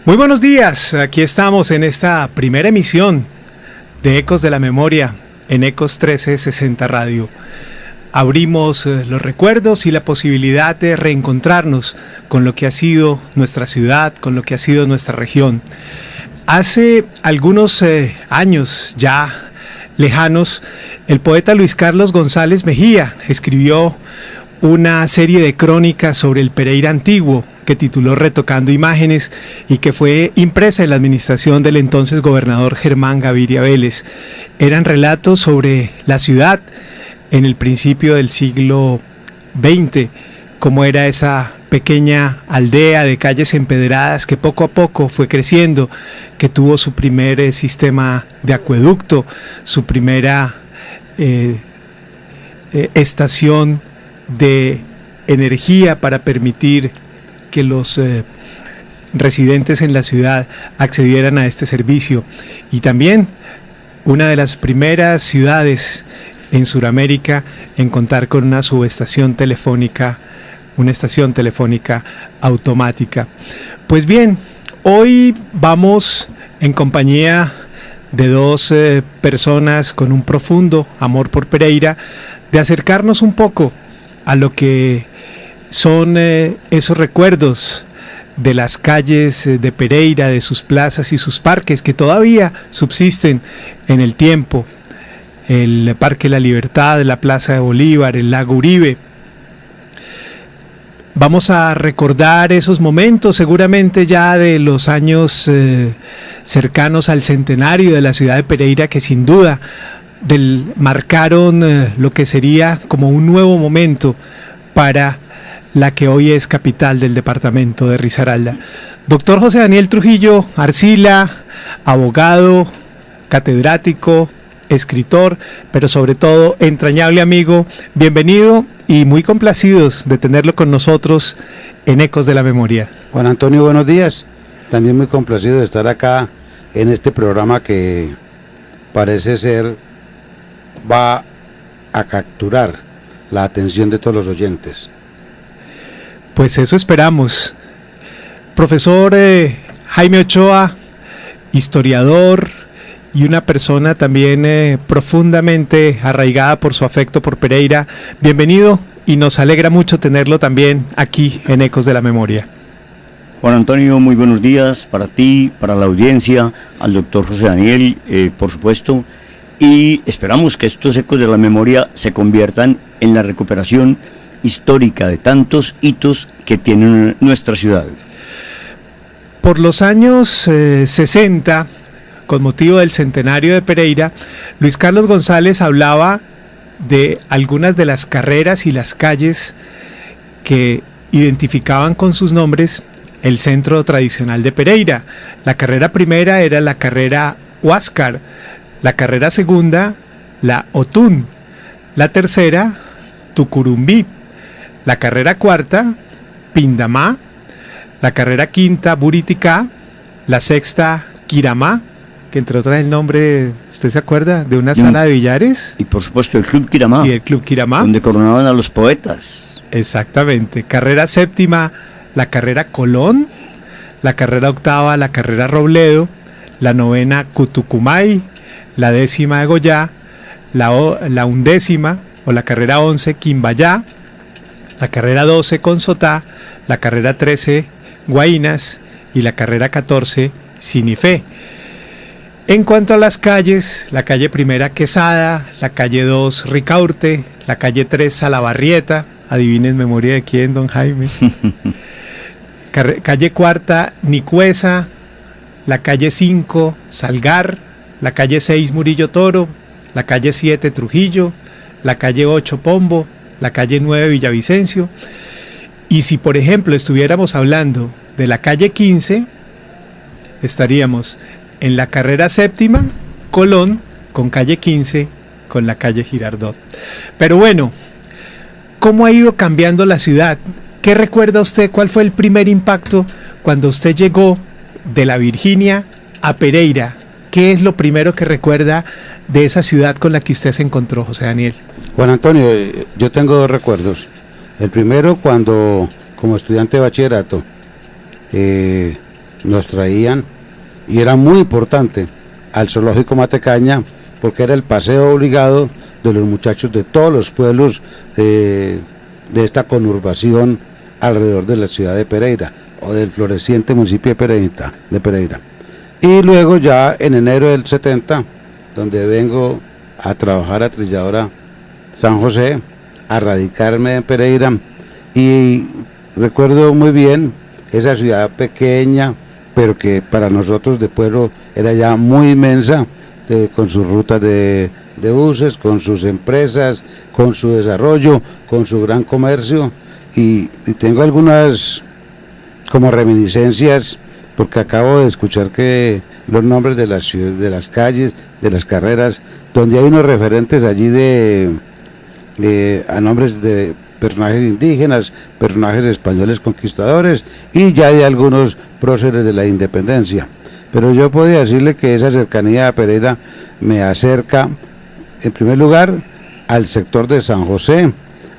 Muy buenos días, aquí estamos en esta primera emisión de Ecos de la Memoria en Ecos 1360 Radio. Abrimos los recuerdos y la posibilidad de reencontrarnos con lo que ha sido nuestra ciudad, con lo que ha sido nuestra región. Hace algunos años ya lejanos, el poeta Luis Carlos González Mejía escribió una serie de crónicas sobre el Pereira antiguo que tituló Retocando Imágenes y que fue impresa en la administración del entonces gobernador Germán Gaviria Vélez. Eran relatos sobre la ciudad en el principio del siglo XX, cómo era esa pequeña aldea de calles empedradas que poco a poco fue creciendo, que tuvo su primer sistema de acueducto, su primera estación de energía para permitir que los residentes en la ciudad accedieran a este servicio, y también una de las primeras ciudades en Sudamérica en contar con una subestación telefónica, una estación telefónica automática. Pues bien, hoy vamos en compañía de dos personas con un profundo amor por Pereira, de acercarnos un poco a lo que son esos recuerdos de las calles de Pereira, de sus plazas y sus parques que todavía subsisten en el tiempo. El Parque La Libertad, la Plaza de Bolívar, el Lago Uribe. Vamos a recordar esos momentos seguramente ya de los años cercanos al centenario de la ciudad de Pereira, que sin duda marcaron lo que sería como un nuevo momento para la que hoy es capital del departamento de Risaralda. Doctor José Daniel Trujillo Arcila, abogado, catedrático, escritor, pero sobre todo entrañable amigo, bienvenido y muy complacidos de tenerlo con nosotros en Ecos de la Memoria. Juan Antonio, buenos días. También muy complacido de estar acá en este programa que parece ser va a capturar la atención de todos los oyentes. Pues eso esperamos. Profesor Jaime Ochoa, historiador y una persona también profundamente arraigada por su afecto por Pereira, bienvenido, y nos alegra mucho tenerlo también aquí en Ecos de la Memoria. Juan Antonio, muy buenos días para ti, para la audiencia, al doctor José Daniel, por supuesto, y esperamos que estos Ecos de la Memoria se conviertan en la recuperación histórica de tantos hitos que tiene nuestra ciudad. Por los años 60, con motivo del centenario de Pereira, Luis Carlos González hablaba de algunas de las carreras y las calles que identificaban con sus nombres el centro tradicional de Pereira. La carrera primera era la carrera Huáscar, la carrera segunda, la Otún, la tercera, Tucurumbí, la carrera cuarta, Pindamá, la carrera quinta, Buriticá, la sexta, Quiramá, que entre otras el nombre, ¿usted se acuerda? De una sala de billares. Y por supuesto el Club Quiramá. Y el Club Quiramá. Donde coronaban a los poetas. Exactamente. Carrera séptima, la carrera Colón, la carrera octava, la carrera Robledo, la novena Cutucumay, la décima de Goyá, la undécima o la carrera 11 Quimbayá, la carrera 12 Consotá, la carrera 13 Guainas y la carrera 14 Sinifé. En cuanto a las calles, la calle primera Quesada, la calle 2 Ricaurte, la calle 3 Salabarrieta, adivinen memoria de quién, don Jaime. Calle cuarta Nicuesa, la calle 5 Salgar, la calle 6 Murillo Toro, la calle 7 Trujillo, la calle 8 Pombo, la calle 9 Villavicencio. Y si por ejemplo estuviéramos hablando de la calle 15, estaríamos en la carrera séptima, Colón, con calle 15, con la calle Girardot. Pero bueno, ¿cómo ha ido cambiando la ciudad? ¿Qué recuerda usted? ¿Cuál fue el primer impacto cuando usted llegó de la Virginia a Pereira? ¿Qué es lo primero que recuerda de esa ciudad con la que usted se encontró, José Daniel? Juan Antonio, yo tengo dos recuerdos. El primero, cuando como estudiante de bachillerato nos traían, y era muy importante, al zoológico Matecaña, porque era el paseo obligado de los muchachos de todos los pueblos de esta conurbación alrededor de la ciudad de Pereira, o del floreciente municipio de Pereira. Y luego ya en enero del 70, donde vengo a trabajar a Trilladora San José, a radicarme en Pereira, y recuerdo muy bien esa ciudad pequeña, pero que para nosotros de pueblo era ya muy inmensa, con sus rutas de buses, con sus empresas, con su desarrollo, con su gran comercio, y tengo algunas como reminiscencias, porque acabo de escuchar que los nombres de las ciudades, de las calles, de las carreras, donde hay unos referentes allí a nombres de personajes indígenas, personajes españoles conquistadores y ya de algunos próceres de la independencia. Pero yo podía decirle que esa cercanía a Pereira me acerca, en primer lugar, al sector de San José,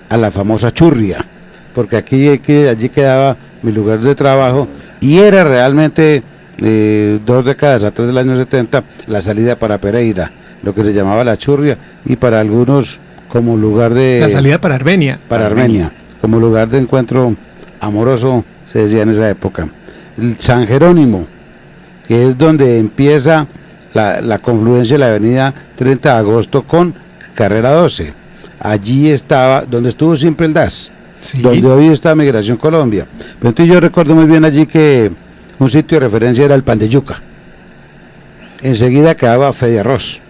a la famosa Churria, porque allí quedaba mi lugar de trabajo, y era realmente 2 décadas atrás del año 70 la salida para Pereira, lo que se llamaba la Churria, y para algunos como lugar de... La salida para Armenia. Para Armenia, como lugar de encuentro amoroso, se decía en esa época. El San Jerónimo, que es donde empieza la confluencia de la avenida 30 de agosto con carrera 12. Allí estaba, donde estuvo siempre el DAS, sí, donde hoy está Migración Colombia. Pero entonces yo recuerdo muy bien allí que un sitio de referencia era el Pan de Yuca. Enseguida quedaba Fe de Arroz.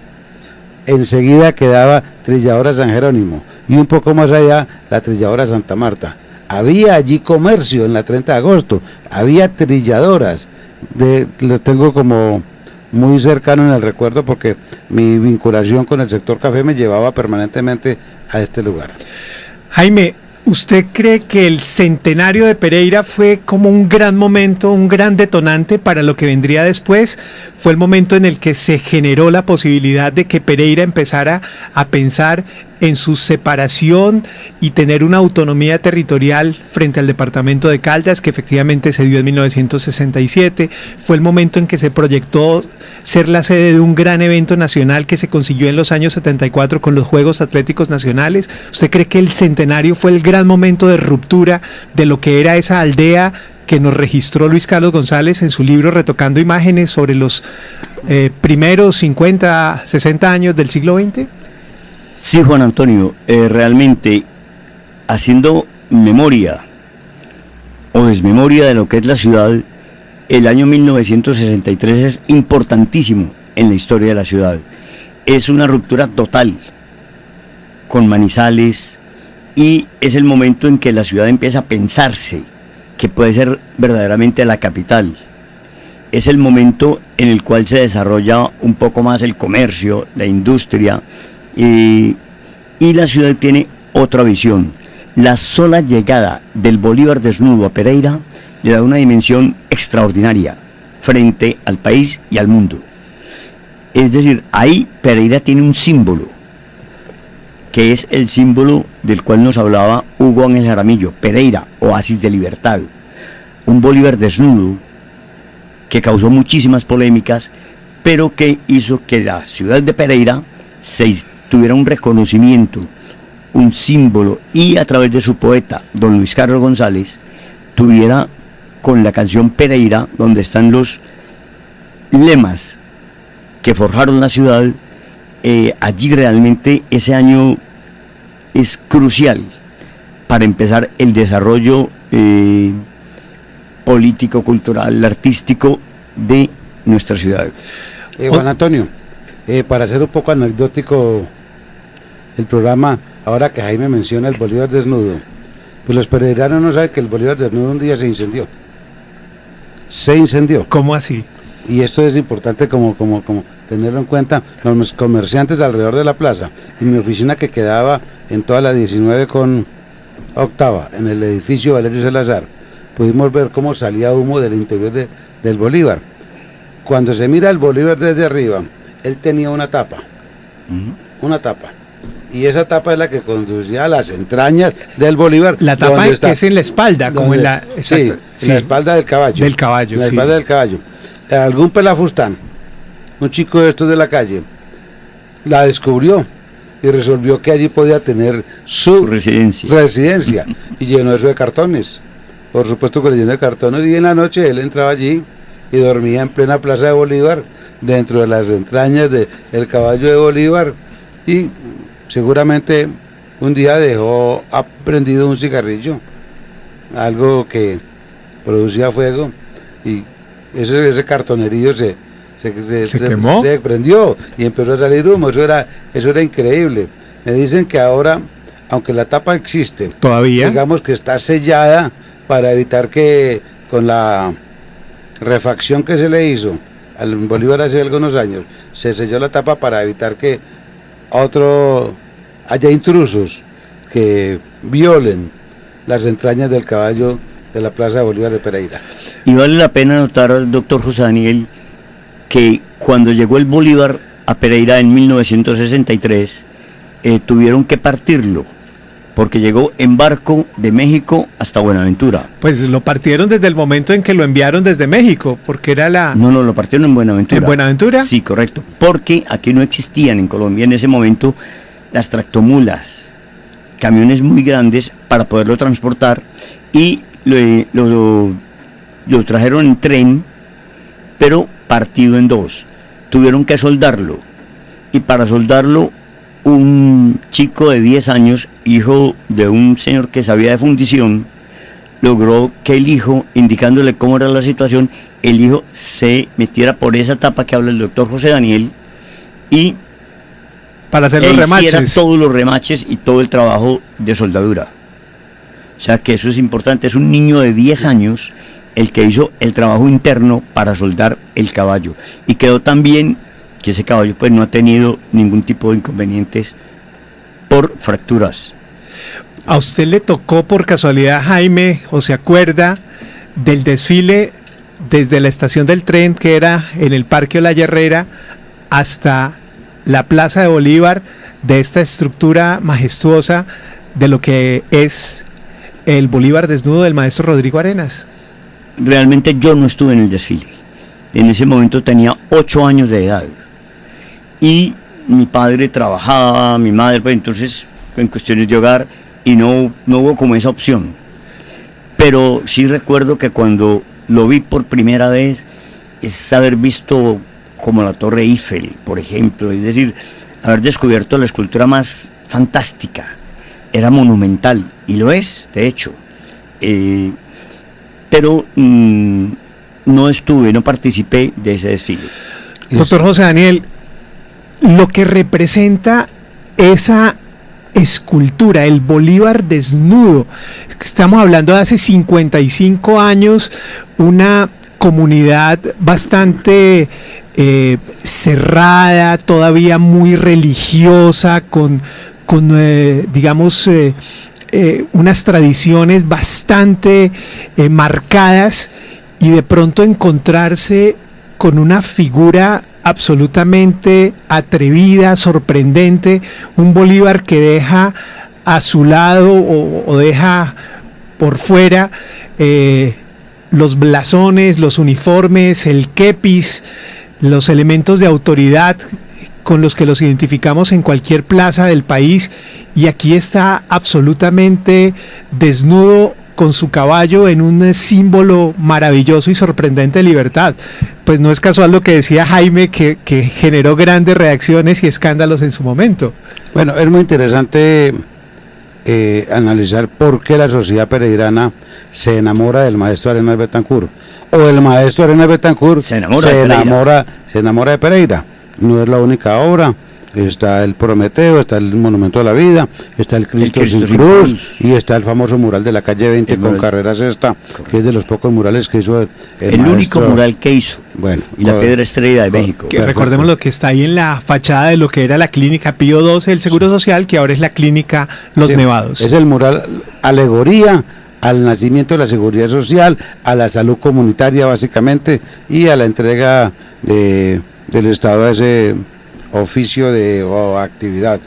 Enseguida quedaba Trilladora San Jerónimo. Y un poco más allá, la Trilladora Santa Marta. Había allí comercio en la 30 de agosto. Había trilladoras. Lo tengo como muy cercano en el recuerdo porque mi vinculación con el sector café me llevaba permanentemente a este lugar. Jaime, ¿usted cree que el centenario de Pereira fue como un gran momento, un gran detonante para lo que vendría después? Fue el momento en el que se generó la posibilidad de que Pereira empezara a pensar en su separación y tener una autonomía territorial frente al departamento de Caldas, que efectivamente se dio en 1967. Fue el momento en que se proyectó ser la sede de un gran evento nacional que se consiguió en los años 74 con los Juegos Atléticos Nacionales. ¿Usted cree que el centenario fue el gran momento de ruptura de lo que era esa aldea que nos registró Luis Carlos González en su libro Retocando Imágenes sobre los primeros 50, 60 años del siglo XX? Sí, Juan Antonio, realmente haciendo memoria o desmemoria de lo que es la ciudad, el año 1963 es importantísimo en la historia de la ciudad. Es una ruptura total con Manizales y es el momento en que la ciudad empieza a pensarse que puede ser verdaderamente la capital. Es el momento en el cual se desarrolla un poco más el comercio, la industria, y la ciudad tiene otra visión. La sola llegada del Bolívar desnudo a Pereira le da una dimensión extraordinaria frente al país y al mundo. Es decir, ahí Pereira tiene un símbolo, que es el símbolo del cual nos hablaba Hugo Ángel Jaramillo, Pereira, oasis de libertad. Un Bolívar desnudo que causó muchísimas polémicas, pero que hizo que la ciudad de Pereira tuviera un reconocimiento, un símbolo, y a través de su poeta, don Luis Carlos González, tuviera con la canción Pereira, donde están los lemas que forjaron la ciudad. Allí realmente ese año es crucial para empezar el desarrollo político, cultural, artístico de nuestra ciudad. Juan Antonio, para ser un poco anecdótico el programa, ahora que Jaime menciona el Bolívar desnudo, pues los pereiranos no saben que el Bolívar desnudo un día se incendió. Se incendió. ¿Cómo así? Y esto es importante como tenerlo en cuenta. Los comerciantes alrededor de la plaza y mi oficina, que quedaba en toda la 19 con octava, en el edificio Valerio Salazar, pudimos ver cómo salía humo del interior del Bolívar. Cuando se mira el Bolívar desde arriba, él tenía una tapa, y esa tapa es la que conducía a las entrañas del Bolívar. La tapa que es en la espalda, como en la... Exacto, sí, en la espalda del caballo. Del caballo, en la espalda del caballo. Algún pelafustán, un chico de estos de la calle, la descubrió y resolvió que allí podía tener su residencia y llenó eso de cartones. Por supuesto que le llenó de cartones, y en la noche él entraba allí y dormía en plena Plaza de Bolívar, dentro de las entrañas del caballo de Bolívar, y seguramente un día dejó prendido un cigarrillo, algo que producía fuego, y ese cartonerillo se quemó, se prendió y empezó a salir humo. Eso era increíble. Me dicen que ahora, aunque la tapa existe, todavía, digamos que está sellada para evitar que con la refacción que se le hizo al Bolívar hace algunos años, se selló la tapa para evitar que haya intrusos que violen las entrañas del caballo de la Plaza de Bolívar de Pereira. Y vale la pena notar al doctor José Daniel que cuando llegó el Bolívar a Pereira en 1963, tuvieron que partirlo, porque llegó en barco de México hasta Buenaventura. Pues lo partieron desde el momento en que lo enviaron desde México, porque era la... No, lo partieron en Buenaventura. ¿En Buenaventura? Sí, correcto, porque aquí no existían en Colombia en ese momento las tractomulas, camiones muy grandes para poderlo transportar, y lo trajeron en tren, pero partido en dos. Tuvieron que soldarlo, y para soldarlo un chico de 10 años, hijo de un señor que sabía de fundición, logró que el hijo, indicándole cómo era la situación, el hijo se metiera por esa tapa que habla el doctor José Daniel y para hacer los remaches, hiciera todos los remaches y todo el trabajo de soldadura. O sea que eso es importante. Es un niño de 10 años el que hizo el trabajo interno para soldar el caballo, y quedó tan bien que ese caballo pues no ha tenido ningún tipo de inconvenientes por fracturas. ¿A usted le tocó por casualidad, Jaime, o se acuerda del desfile desde la estación del tren, que era en el Parque La Herrera, hasta la Plaza de Bolívar, de esta estructura majestuosa de lo que es el Bolívar desnudo del maestro Rodrigo Arenas? Realmente yo no estuve en el desfile. En ese momento tenía 8 años de edad. Y mi padre trabajaba, mi madre, pues entonces en cuestiones de hogar, y no hubo como esa opción. Pero sí recuerdo que cuando lo vi por primera vez, es haber visto como la Torre Eiffel, por ejemplo, es decir, haber descubierto la escultura más fantástica. Era monumental, y lo es, de hecho. Pero no participé de ese desfile. Doctor José Daniel, lo que representa esa escultura, el Bolívar desnudo, estamos hablando de hace 55 años, una comunidad bastante cerrada, todavía muy religiosa, con digamos, unas tradiciones bastante marcadas, y de pronto encontrarse con una figura absolutamente atrevida, sorprendente, un Bolívar que deja a su lado o deja por fuera los blasones, los uniformes, el kepis, los elementos de autoridad con los que los identificamos en cualquier plaza del país, y aquí está absolutamente desnudo con su caballo en un símbolo maravilloso y sorprendente de libertad. Pues no es casual lo que decía Jaime, que generó grandes reacciones y escándalos en su momento. Bueno, es muy interesante analizar por qué la sociedad pereirana se enamora del maestro Arenas Betancourt, o el maestro Arenas Betancourt se enamora de Pereira. No es la única obra. Está el Prometeo, está el Monumento a la Vida, está el Cristo sin Cruz, y está el famoso mural de la calle 20 con carrera sexta, que es de los pocos murales que hizo el único mural que hizo. Bueno, y la Piedra Estrella de México. Que recordemos lo que está ahí en la fachada de lo que era la clínica Pío XII del Seguro Social, que ahora es la clínica Los Nevados. Es el mural alegoría al nacimiento de la seguridad social, a la salud comunitaria básicamente, y a la entrega del Estado a ese oficio o actividad.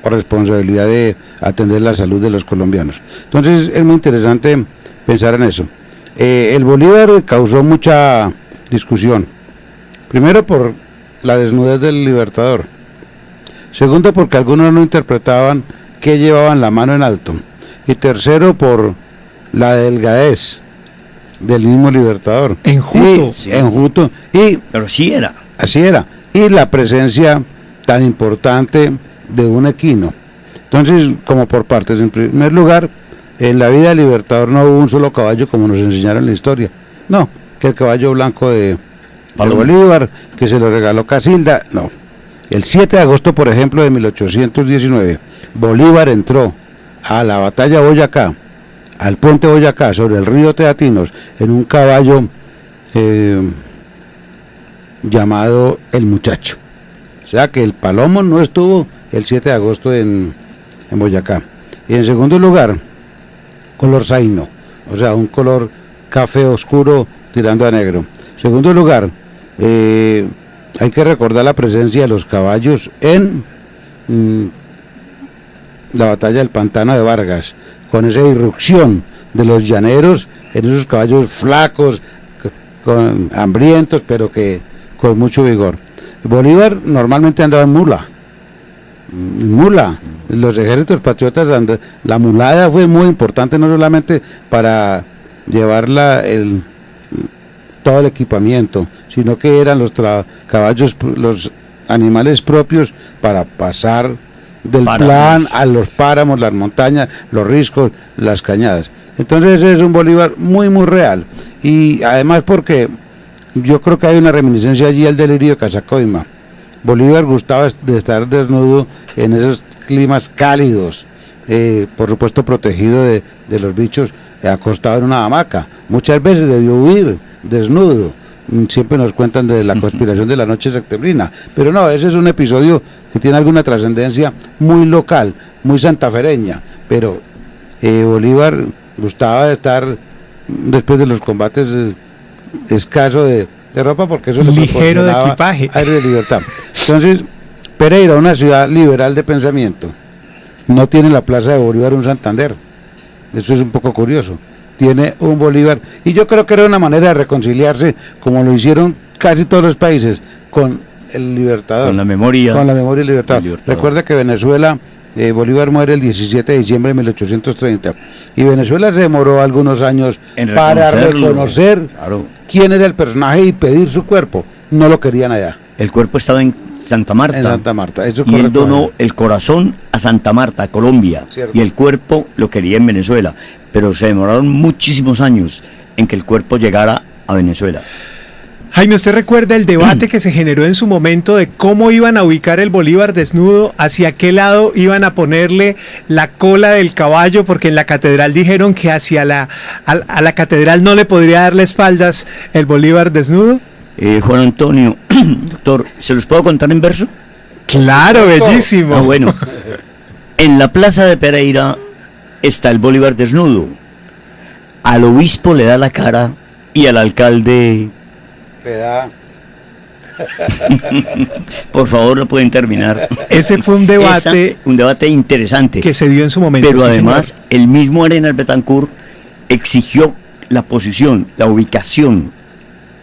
responsabilidad de atender la salud de los colombianos. Entonces es muy interesante pensar en eso. El Bolívar causó mucha discusión, primero por la desnudez del Libertador, segundo porque algunos no interpretaban que llevaban la mano en alto, y tercero por la delgadez del mismo Libertador. Enjuto. Enjuto. Pero sí era. Así era. Y la presencia tan importante de un equino. Entonces, como por partes, en primer lugar, en la vida del Libertador no hubo un solo caballo como nos enseñaron en la historia. No, que el caballo blanco de Bolívar, que se lo regaló Casilda, no. El 7 de agosto, por ejemplo, de 1819, Bolívar entró a la batalla de Boyacá, al puente Boyacá, sobre el río Teatinos, en un caballo llamado El Muchacho. O sea que el Palomo no estuvo el 7 de agosto en Boyacá. Y en segundo lugar, color zaino, o sea, un color café oscuro tirando a negro. En segundo lugar, hay que recordar la presencia de los caballos en la batalla del Pantano de Vargas, con esa irrupción de los llaneros en esos caballos flacos, hambrientos, pero que con mucho vigor. Bolívar normalmente andaba en mula. Los ejércitos patriotas, la mulada fue muy importante, no solamente para llevar todo el equipamiento, sino que eran los caballos, los animales propios para pasar del plan a los páramos, las montañas, los riscos, las cañadas. Entonces ese es un Bolívar muy muy real, y además porque yo creo que hay una reminiscencia allí al delirio de Casacoima. Bolívar gustaba de estar desnudo en esos climas cálidos, por supuesto protegido de los bichos, acostado en una hamaca. Muchas veces debió huir desnudo. Siempre nos cuentan de la conspiración de la noche septembrina, pero no, ese es un episodio que tiene alguna trascendencia muy local, muy santafereña, pero Bolívar gustaba de estar después de los combates escaso de ropa, porque eso le ligero de equipaje, aire de libertad. Entonces, Pereira, una ciudad liberal de pensamiento, no tiene la plaza de Bolívar un Santander. Eso es un poco curioso. Tiene un Bolívar, y yo creo que era una manera de reconciliarse, como lo hicieron casi todos los países, con el Libertador. Con la memoria del Libertador. Recuerda que Venezuela, Bolívar muere el 17 de diciembre de 1830, y Venezuela se demoró algunos años para reconocer quién era el personaje y pedir su cuerpo. No lo querían allá. El cuerpo estaba en Santa Marta. En Santa Marta, eso es y correcto. Él donó el corazón a Santa Marta, a Colombia, cierto. Y el cuerpo lo quería en Venezuela, pero se demoraron muchísimos años en que el cuerpo llegara a Venezuela. Jaime, ¿usted recuerda el debate que se generó en su momento de cómo iban a ubicar el Bolívar desnudo? ¿Hacia qué lado iban a ponerle la cola del caballo? Porque en la catedral dijeron que hacia a la catedral no le podría darle espaldas el Bolívar desnudo. Juan Antonio, doctor, ¿se los puedo contar en verso? Claro, bellísimo. Bueno, en la plaza de Pereira está el Bolívar desnudo. Al obispo le da la cara y al alcalde... Le da... Por favor, no pueden terminar. Ese fue un debate interesante que se dio en su momento. Pero sí, además, señor. el mismo Arenal Betancourt exigió la posición, la ubicación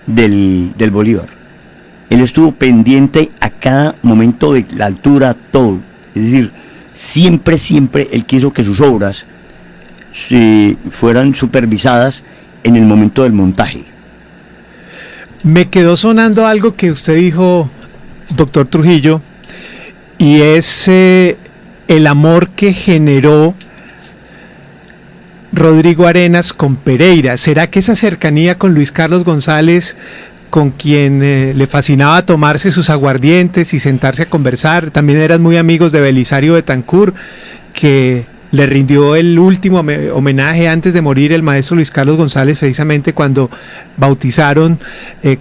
del Bolívar. Él estuvo pendiente a cada momento de la altura, todo. Es decir, siempre él quiso que sus obras fueran supervisadas en el momento del montaje. Me quedó sonando algo que usted dijo, doctor Trujillo, y es el amor que generó Rodrigo Arenas con Pereira. ¿Será que esa cercanía con Luis Carlos González, con quien le fascinaba tomarse sus aguardientes y sentarse a conversar, también eran muy amigos de Belisario Betancourt, que le rindió el último homenaje antes de morir el maestro Luis Carlos González, precisamente cuando bautizaron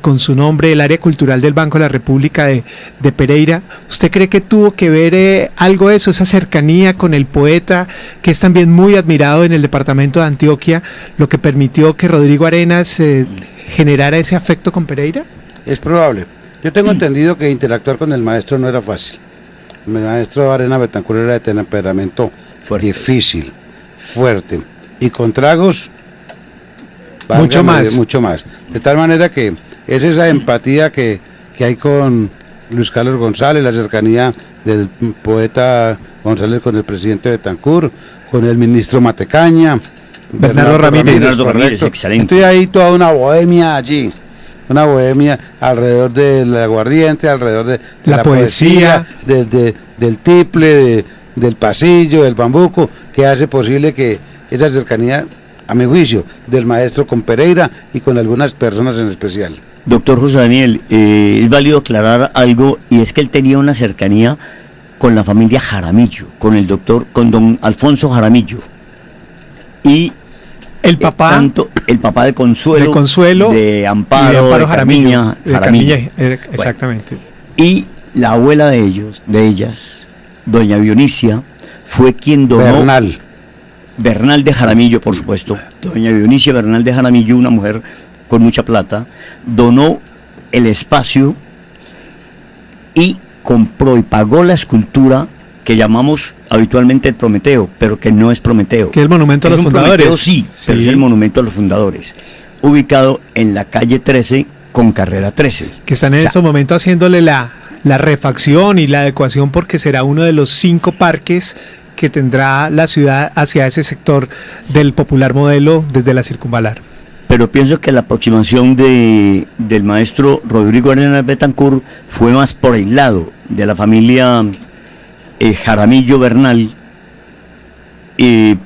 con su nombre el área cultural del Banco de la República de Pereira? ¿Usted cree que tuvo que ver algo de eso, esa cercanía con el poeta, que es también muy admirado en el departamento de Antioquia, lo que permitió que Rodrigo Arenas generara ese afecto con Pereira? Es probable. Yo tengo entendido que interactuar con el maestro no era fácil. El maestro Arenas Betancur era de temperamento Fuerte. difícil, fuerte, y con tragos Mucho más. mucho más. De tal manera que es esa empatía que hay con Luis Carlos González, la cercanía del poeta González con el presidente Betancur, con el ministro Matecaña, Bernardo Ramírez. Bernardo correcto. Ramírez, excelente. Entonces hay toda una bohemia allí, una bohemia alrededor del aguardiente, alrededor de La poesía. del tiple, del pasillo, del bambuco, que hace posible que esa cercanía, a mi juicio, del maestro con Pereira y con algunas personas en especial. Doctor José Daniel, es válido aclarar algo, y es que él tenía una cercanía con la familia Jaramillo, con don Alfonso Jaramillo, y El papá tanto el papá de Consuelo, de y Amparo, de Amparo de Carmiña, de Jaramillo. Carmiña, exactamente. Y la abuela de ellas, doña Dionisia, fue quien donó. Bernal de Jaramillo, por supuesto. Doña Dionisia Bernal de Jaramillo, una mujer con mucha plata, donó el espacio y compró y pagó la escultura que llamamos habitualmente el Prometeo, pero que no es Prometeo. Que es el monumento a los fundadores. Prometeo, sí, pero es el monumento a los fundadores, ubicado en la calle 13 con carrera 13. Que están en estos momentos haciéndole la refacción y la adecuación, porque será uno de los 5 parques que tendrá la ciudad hacia ese sector del popular modelo desde la Circunvalar. Pero pienso que la aproximación del maestro Rodrigo Arenas Betancur fue más por el lado de la familia Jaramillo Bernal,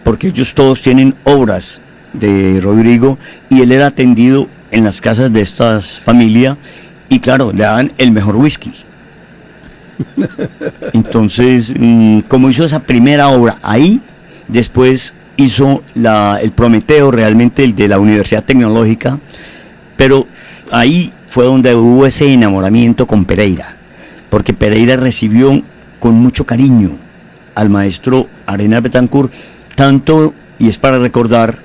porque ellos todos tienen obras de Rodrigo, y él era atendido en las casas de esta familia, y claro, le daban el mejor whisky. Entonces, como hizo esa primera obra ahí, después hizo el Prometeo, realmente el de la Universidad Tecnológica, pero ahí fue donde hubo ese enamoramiento con Pereira, porque Pereira recibió con mucho cariño al maestro Arenas Betancur, tanto, y es para recordar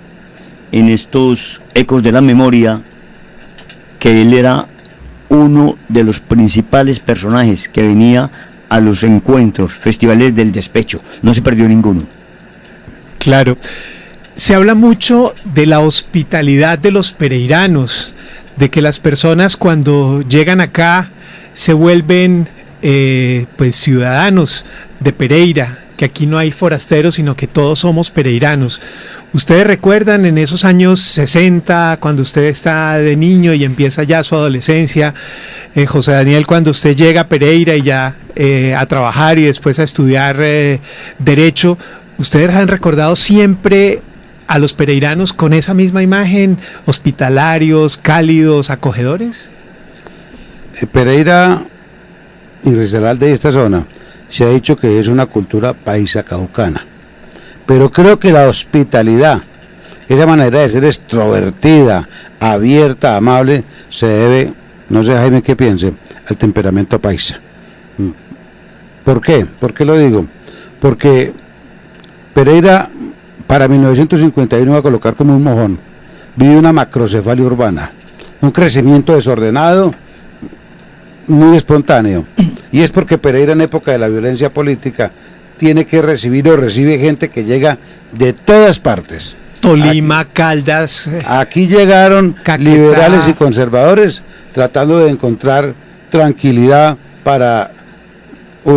en estos ecos de la memoria, que él era uno de los principales personajes que venía a los encuentros, festivales del despecho, no se perdió ninguno. Claro, se habla mucho de la hospitalidad de los pereiranos, de que las personas cuando llegan acá se vuelven pues ciudadanos de Pereira, que aquí no hay forasteros, sino que todos somos pereiranos. ¿Ustedes recuerdan en esos años 60, cuando usted está de niño y empieza ya su adolescencia, José Daniel, cuando usted llega a Pereira y ya a trabajar y después a estudiar Derecho, ¿ustedes han recordado siempre a los pereiranos con esa misma imagen, hospitalarios, cálidos, acogedores? Pereira y Risaralda y esta zona se ha dicho que es una cultura paisa caucana, pero creo que la hospitalidad, esa manera de ser extrovertida, abierta, amable, se debe, no sé Jaime qué piense, al temperamento paisa. ¿Por qué? ¿Por qué lo digo? Porque Pereira para 1951 va a colocar como un mojón, vive una macrocefalia urbana, un crecimiento desordenado, muy espontáneo, y es porque Pereira, en época de la violencia política, tiene que recibir o recibe gente que llega de todas partes. Tolima, aquí, Caldas. Aquí llegaron Caquetá, liberales y conservadores tratando de encontrar tranquilidad para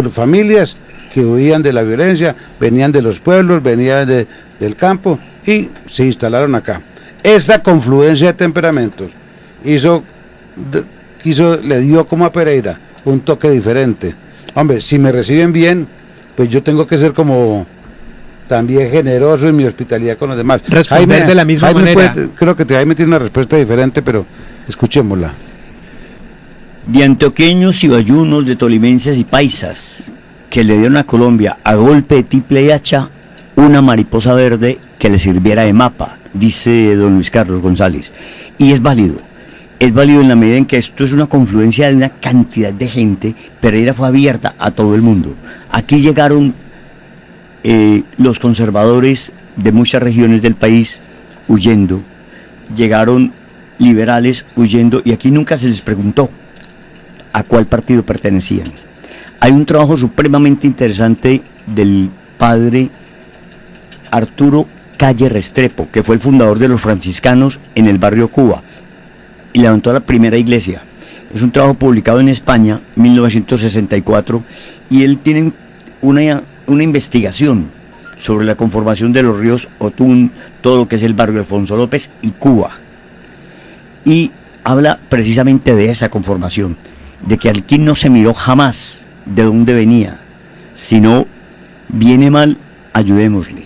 familias que huían de la violencia, venían de los pueblos, venían del campo y se instalaron acá. Esa confluencia de temperamentos le dio como a Pereira un toque diferente. Hombre, si me reciben bien, pues yo tengo que ser como también generoso en mi hospitalidad con los demás. Responder Jaime, de la misma manera. Creo que Jaime tiene una respuesta diferente, pero escuchémosla. De antioqueños y bayunos, de tolimenses y paisas, que le dieron a Colombia a golpe de tiple y hacha una mariposa verde que le sirviera de mapa, dice don Luis Carlos González. Y es válido en la medida en que esto es una confluencia de una cantidad de gente. Pereira fue abierta a todo el mundo. Aquí llegaron los conservadores de muchas regiones del país huyendo, llegaron liberales huyendo, y aquí nunca se les preguntó a cuál partido pertenecían. Hay un trabajo supremamente interesante del padre Arturo Calle Restrepo, que fue el fundador de los franciscanos en el barrio Cuba y levantó la primera iglesia. Es un trabajo publicado en España, 1964, y él tiene una investigación sobre la conformación de los ríos Otún, todo lo que es el barrio Alfonso López y Cuba. Y habla precisamente de esa conformación, de que aquí no se miró jamás de dónde venía, sino viene mal, ayudémosle.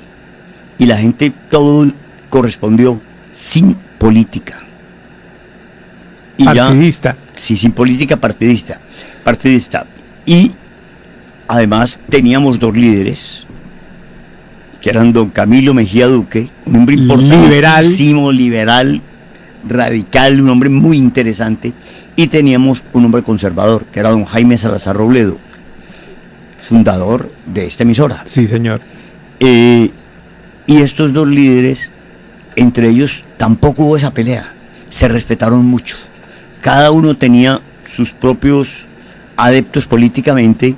Y la gente todo correspondió sin política. Y partidista. Sí, sin política partidista. Y además teníamos dos líderes, que eran don Camilo Mejía Duque, un hombre importantísimo, liberal, radical, un hombre muy interesante, y teníamos un hombre conservador, que era don Jaime Salazar Robledo, fundador de esta emisora. Sí, señor. Y estos dos líderes, entre ellos tampoco hubo esa pelea, se respetaron mucho. Cada uno tenía sus propios adeptos políticamente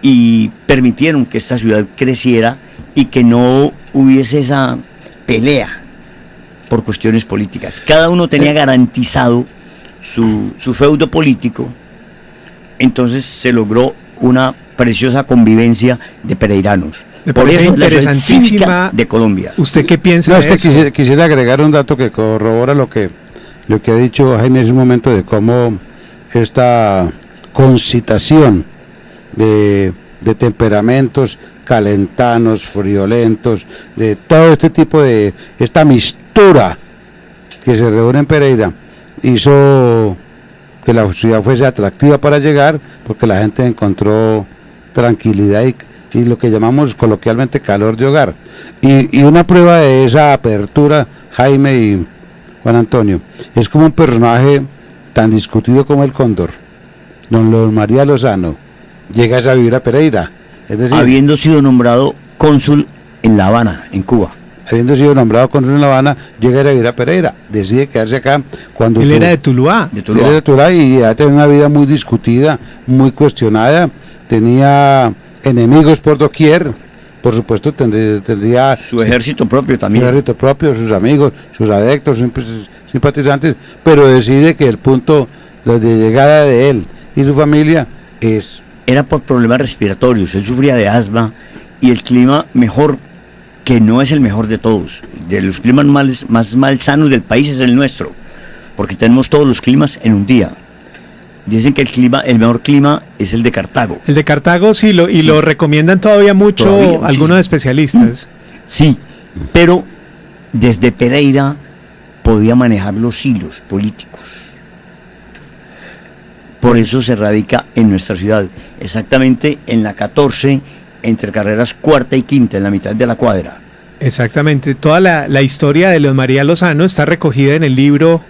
y permitieron que esta ciudad creciera y que no hubiese esa pelea por cuestiones políticas. Cada uno tenía garantizado su feudo político, entonces se logró una preciosa convivencia de pereiranos. Me por parece eso interesantísima la ciudad de Colombia. ¿Usted qué piensa de eso? Quisiera agregar un dato que corrobora lo que ha dicho Jaime hace un momento, de cómo esta concitación de temperamentos calentanos, friolentos, de todo este tipo de esta mistura que se reúne en Pereira, hizo que la ciudad fuese atractiva para llegar, porque la gente encontró tranquilidad y lo que llamamos coloquialmente calor de hogar. Y una prueba de esa apertura, Jaime y Juan Antonio, es como un personaje tan discutido como el Cóndor, don María Lozano, llega a vivir a Pereira, es decir, habiendo sido nombrado cónsul en La Habana, en Cuba. Habiendo sido nombrado cónsul en La Habana, llega a vivir a Pereira, decide quedarse acá. Cuando él era de Tuluá. Él era de Tuluá y ya tenía una vida muy discutida, muy cuestionada, tenía enemigos por doquier, por supuesto tendría su ejército propio también. Su ejército propio, sus amigos, sus adeptos, sus simpatizantes, pero decide que el punto de llegada de él y su familia era por problemas respiratorios. Él sufría de asma y el clima mejor, que no es el mejor de todos, de los climas más malsanos del país es el nuestro, porque tenemos todos los climas en un día. Dicen que el mejor clima es el de Cartago. El de Cartago sí, lo recomiendan todavía mucho algunos especialistas. Sí, pero desde Pereira podía manejar los hilos políticos. Por eso se radica en nuestra ciudad, exactamente en la 14, entre carreras cuarta y quinta, en la mitad de la cuadra. Exactamente, toda la historia de León María Lozano está recogida en el libro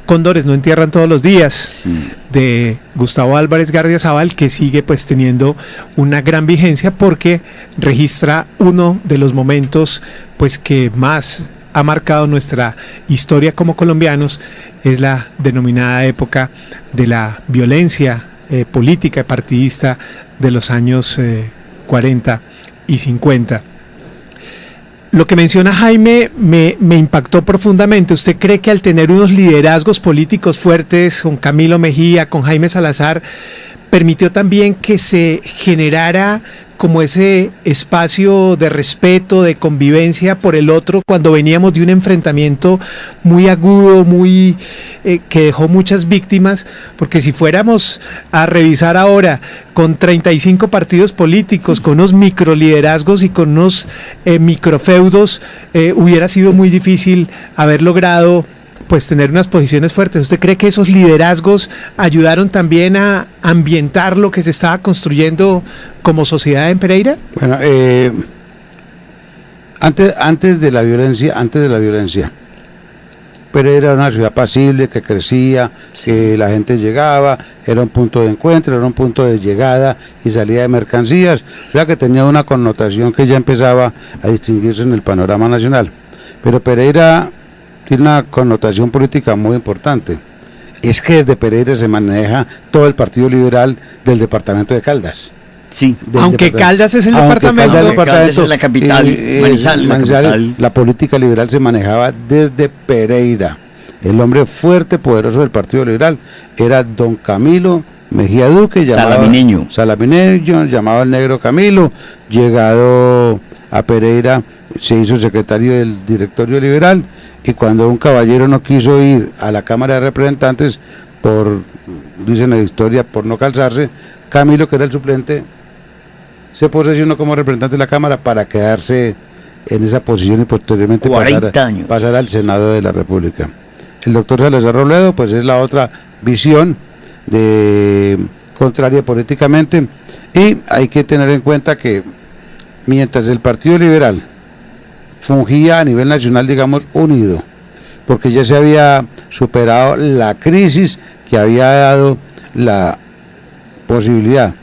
Cóndores no entierran todos los días, sí, de Gustavo Álvarez Gardiazabal, que sigue pues teniendo una gran vigencia porque registra uno de los momentos pues que más ha marcado nuestra historia como colombianos, es la denominada época de la violencia política y partidista de los años 40 y 50. Lo que menciona Jaime me impactó profundamente. ¿Usted cree que al tener unos liderazgos políticos fuertes con Camilo Mejía, con Jaime Salazar, permitió también que se generara como ese espacio de respeto, de convivencia por el otro, cuando veníamos de un enfrentamiento muy agudo, que dejó muchas víctimas? Porque si fuéramos a revisar ahora con 35 partidos políticos, con unos microliderazgos y con unos microfeudos, hubiera sido muy difícil haber logrado pues tener unas posiciones fuertes. ¿Usted cree que esos liderazgos ayudaron también a ambientar lo que se estaba construyendo como sociedad en Pereira? Bueno, antes de la violencia, Pereira era una ciudad pasible, que crecía, que la gente llegaba, era un punto de encuentro, era un punto de llegada y salida de mercancías, o sea que tenía una connotación que ya empezaba a distinguirse en el panorama nacional. Pero Pereira tiene una connotación política muy importante. es que desde Pereira se maneja todo el Partido Liberal del departamento de Caldas. Sí, aunque Caldas es el departamento. Caldas es la capital, Manizales, la capital. La política liberal se manejaba desde Pereira. El hombre fuerte, poderoso del Partido Liberal era don Camilo Mejía Duque, Salamineño, llamado el Negro Camilo. Llegado a Pereira, se hizo secretario del directorio liberal, y cuando un caballero no quiso ir a la Cámara de Representantes, dicen la historia, por no calzarse, Camilo, que era el suplente, se posesionó como representante de la Cámara para quedarse en esa posición y posteriormente pasar al Senado de la República. El doctor Salazar Robledo, pues es la otra visión contraria políticamente, y hay que tener en cuenta que mientras el Partido Liberal fungía a nivel nacional, digamos, unido, porque ya se había superado la crisis que había dado la posibilidad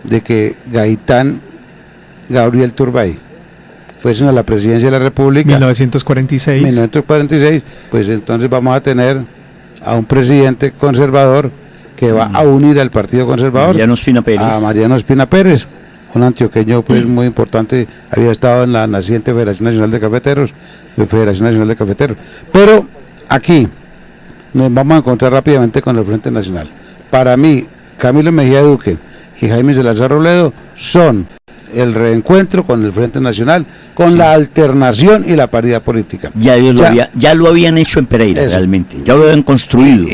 de que Gaitán Gabriel Turbay fuesen a la presidencia de la República 1946, pues entonces vamos a tener a un presidente conservador que va a unir al Partido Conservador, a Mariano Espina Pérez, un antioqueño pues muy importante, había estado en la naciente Federación Nacional de Cafeteros, pero aquí nos vamos a encontrar rápidamente con el Frente Nacional. Para mí, Camilo Mejía Duque y Jaime Salazar Robledo son el reencuentro con el Frente Nacional, con la alternación y la paridad política. Ya lo habían hecho en Pereira, realmente, ya lo habían construido.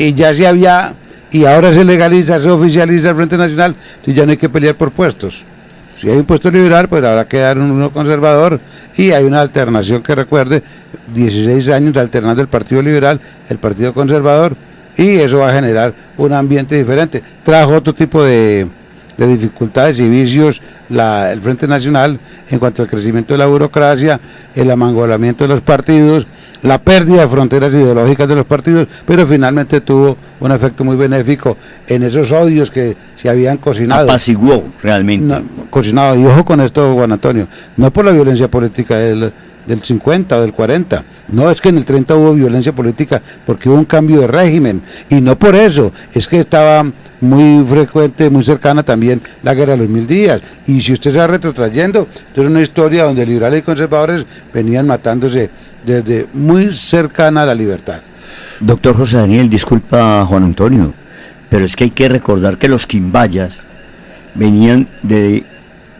Y ahora se legaliza, se oficializa el Frente Nacional, entonces ya no hay que pelear por puestos. Si hay un puesto liberal, pues habrá que dar uno conservador, y hay una alternación que recuerde, 16 años alternando el Partido Liberal, el Partido Conservador, y eso va a generar un ambiente diferente. Trajo otro tipo de dificultades y vicios el Frente Nacional en cuanto al crecimiento de la burocracia, el amangolamiento de los partidos, la pérdida de fronteras ideológicas de los partidos, pero finalmente tuvo un efecto muy benéfico en esos odios que se habían cocinado. Apaciguó realmente. Y ojo con esto, Juan Antonio, no por la violencia política del 50 o del 40, no, es que en el 30 hubo violencia política porque hubo un cambio de régimen, y no por eso, es que estaba muy frecuente, muy cercana también la guerra de los 1000 días, y si usted se va retrotrayendo, entonces es una historia donde liberales y conservadores venían matándose desde muy cercana a la libertad. Doctor José Daniel, disculpa Juan Antonio, pero es que hay que recordar que los quimbayas venían de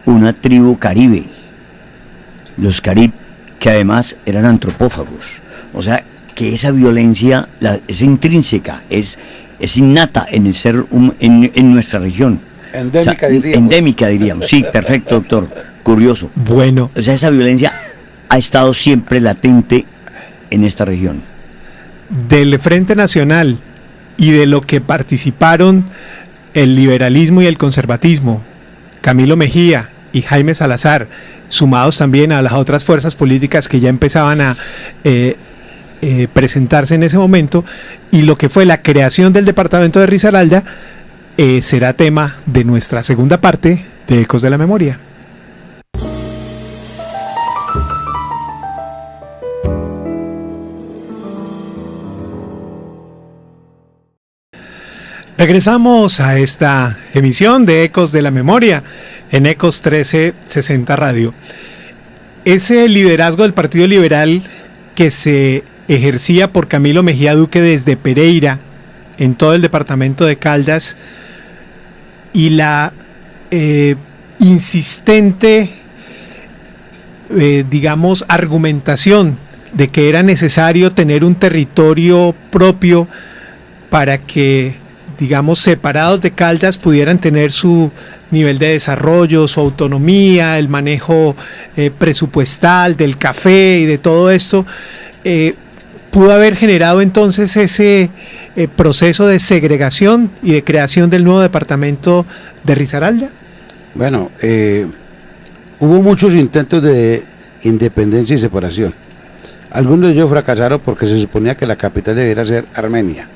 una tribu caribe, los carib, que además eran antropófagos, o sea que esa violencia es intrínseca, es innata en el ser en nuestra región. Endémica diríamos. Sí, perfecto, doctor. Curioso. Bueno. O sea, esa violencia ha estado siempre latente en esta región. Del Frente Nacional y de lo que participaron el liberalismo y el conservatismo, Camilo Mejía y Jaime Salazar, sumados también a las otras fuerzas políticas que ya empezaban a presentarse en ese momento, y lo que fue la creación del departamento de Risaralda, será tema de nuestra segunda parte de Ecos de la Memoria. Regresamos a esta emisión de Ecos de la Memoria en Ecos 1360 Radio. Ese liderazgo del Partido Liberal que se ejercía por Camilo Mejía Duque desde Pereira en todo el departamento de Caldas, y la insistente digamos argumentación de que era necesario tener un territorio propio para que, digamos, separados de Caldas pudieran tener su nivel de desarrollo, su autonomía, el manejo presupuestal del café y de todo esto, pudo haber generado entonces ese proceso de segregación y de creación del nuevo departamento de Risaralda. Bueno, hubo muchos intentos de independencia y separación. Algunos de ellos fracasaron porque se suponía que la capital debiera ser Armenia.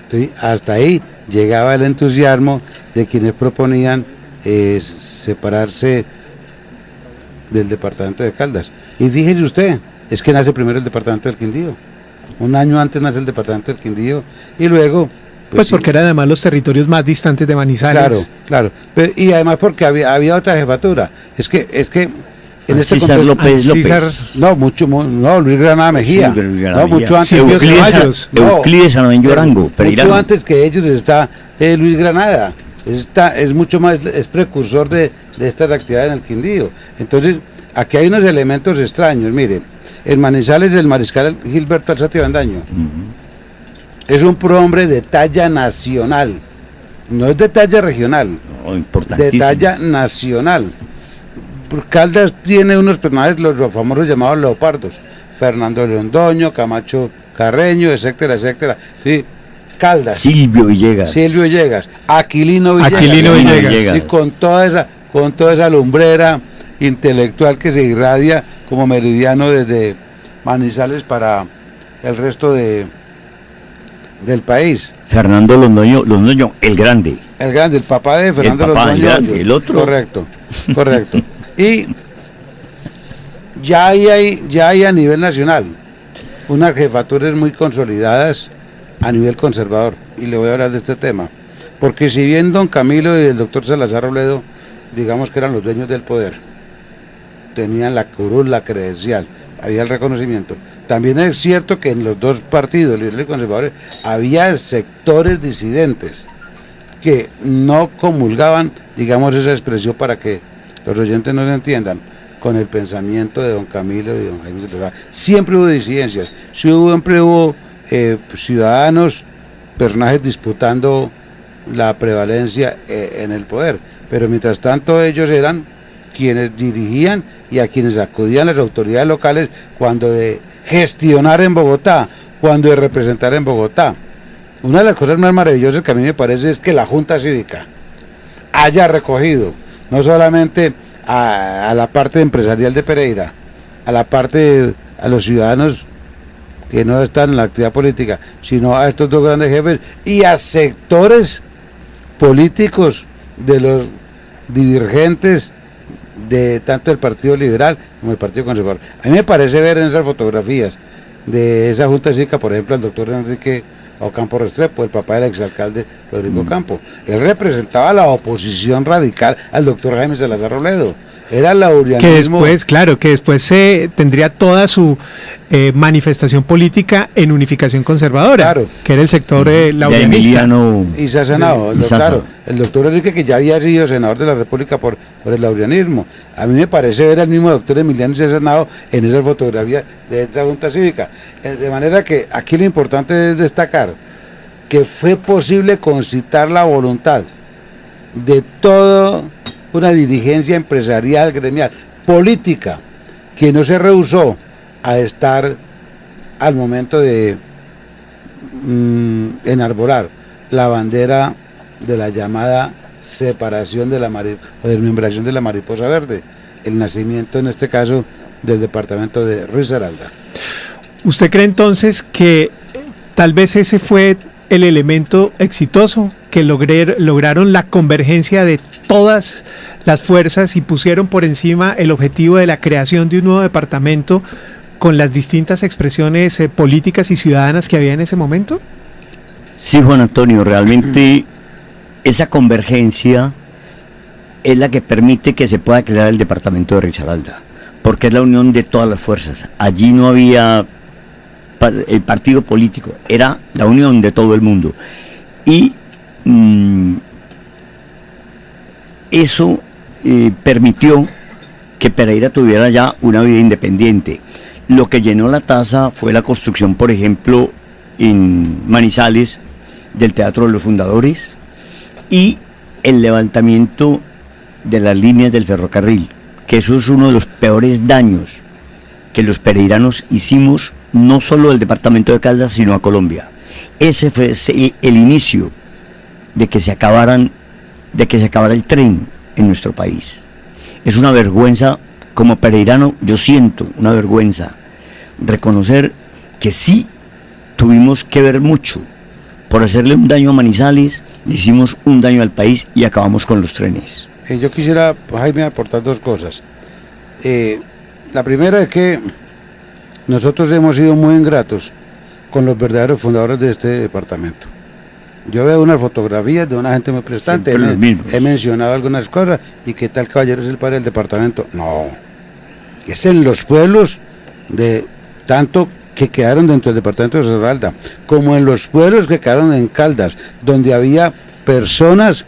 Entonces, hasta ahí llegaba el entusiasmo de quienes proponían separarse del departamento de Caldas. Y fíjese usted, es que nace primero el departamento del Quindío. Un año antes nace el departamento del Quindío y luego... Pues porque eran además los territorios más distantes de Manizales. Claro. Pero, y además porque había otra jefatura. Es que en este César López. Luis Granada Mejía. Mucho antes. Euclides Anoveño Arango. Mucho antes que ellos está Luis Granada. Es mucho más, es precursor de estas actividades en el Quindío. Entonces, aquí hay unos elementos extraños. Mire, en Manizales el mariscal Gilberto Alzate Bandaño. Es un prohombre de talla nacional, no es de talla regional, de talla nacional. Caldas tiene unos personajes, los famosos llamados leopardos, Fernando Londoño, Camacho Carreño, etcétera. Sí, Caldas. Silvio Villegas. Aquilino Villegas. Sí, con toda esa lumbrera intelectual que se irradia como meridiano desde Manizales para el resto del país. Fernando Londoño, el grande, el papá de Fernando Londoño, el otro. Correcto. Y ya hay a nivel nacional unas jefaturas muy consolidadas a nivel conservador, y le voy a hablar de este tema, porque si bien don Camilo y el doctor Salazar Robledo, digamos que eran los dueños del poder, tenían la curul, la credencial, había el reconocimiento. También es cierto que en los dos partidos, liberales y conservadores, había sectores disidentes que no comulgaban, digamos, esa expresión para que los oyentes nos entiendan, con el pensamiento de don Camilo y don Jaime Salazar. Siempre hubo disidencias, siempre hubo ciudadanos, personajes disputando la prevalencia en el poder, pero mientras tanto ellos eran quienes dirigían y a quienes acudían las autoridades locales cuando de gestionar en Bogotá, cuando de representar en Bogotá. Una de las cosas más maravillosas que a mí me parece es que la Junta Cívica haya recogido no solamente a la parte empresarial de Pereira, a los ciudadanos que no están en la actividad política, sino a estos dos grandes jefes y a sectores políticos de los divergentes de tanto el Partido Liberal como el Partido Conservador. A mí me parece ver en esas fotografías de esa Junta Cívica, por ejemplo, al doctor Enrique Ocampo Restrepo, el papá del exalcalde Rodrigo Ocampo. Él representaba la oposición radical al doctor Jaime Salazar Robledo. Era laurianismo. Que después tendría toda su manifestación política en Unificación Conservadora, que era el sector laurianista. Y se ha sanado. El doctor Enrique, que ya había sido senador de la República por el laurianismo. A mí me parece ver al mismo doctor Emiliano y se ha sanado en esas fotografías de esta Junta Cívica. De manera que aquí lo importante es destacar que fue posible concitar la voluntad de toda una dirigencia empresarial, gremial, política, que no se rehusó a estar al momento de enarbolar la bandera de la llamada separación de o desmembración de la mariposa verde, el nacimiento en este caso del departamento de Risaralda. ¿Usted cree entonces que tal vez ese fue el elemento exitoso, que lograron la convergencia de todas las fuerzas y pusieron por encima el objetivo de la creación de un nuevo departamento con las distintas expresiones políticas y ciudadanas que había en ese momento? Sí, Juan Antonio, realmente esa convergencia es la que permite que se pueda crear el departamento de Risaralda, porque es la unión de todas las fuerzas. Allí no había el partido político, era la unión de todo el mundo. Y eso permitió que Pereira tuviera ya una vida independiente. Lo que llenó la tasa fue la construcción, por ejemplo, en Manizales, del Teatro de los Fundadores y el levantamiento de las líneas del ferrocarril, que eso es uno de los peores daños que los pereiranos hicimos, no solo al departamento de Caldas, sino a Colombia. Ese fue el inicio de que se acabara el tren en nuestro país. Es una vergüenza, como pereirano, yo siento una vergüenza reconocer que sí tuvimos que ver mucho. Por hacerle un daño a Manizales, le hicimos un daño al país y acabamos con los trenes. Yo quisiera, Jaime, aportar dos cosas. La primera es que nosotros hemos sido muy ingratos con los verdaderos fundadores de este departamento. Yo veo unas fotografías de una gente muy prestante, he mencionado algunas cosas, y qué tal caballero es el padre del departamento. No, es en los pueblos de tanto que quedaron dentro del departamento de Risaralda, como en los pueblos que quedaron en Caldas, donde había personas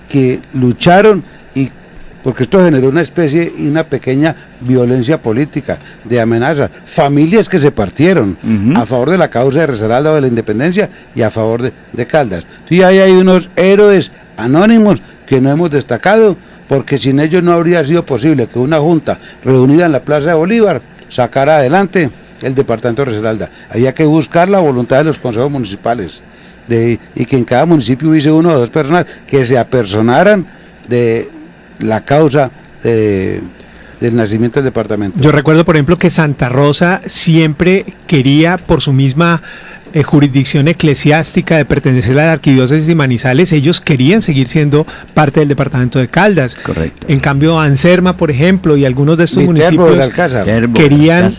que lucharon, y porque esto generó una especie y una pequeña violencia política, de amenazas, familias que se partieron a favor de la causa de Risaralda o de la independencia y a favor de Caldas. Y ahí hay unos héroes anónimos que no hemos destacado, porque sin ellos no habría sido posible que una junta reunida en la Plaza de Bolívar sacara adelante el departamento de Risaralda. Había que buscar la voluntad de los consejos municipales, y que en cada municipio hubiese 1 o 2 personas que se apersonaran de la causa del nacimiento del departamento. Yo recuerdo, por ejemplo, que Santa Rosa siempre quería, por su misma jurisdicción eclesiástica de pertenecer a la arquidiócesis de Manizales, ellos querían seguir siendo parte del departamento de Caldas. Correcto. En cambio, Anserma, por ejemplo, y algunos de estos municipios querían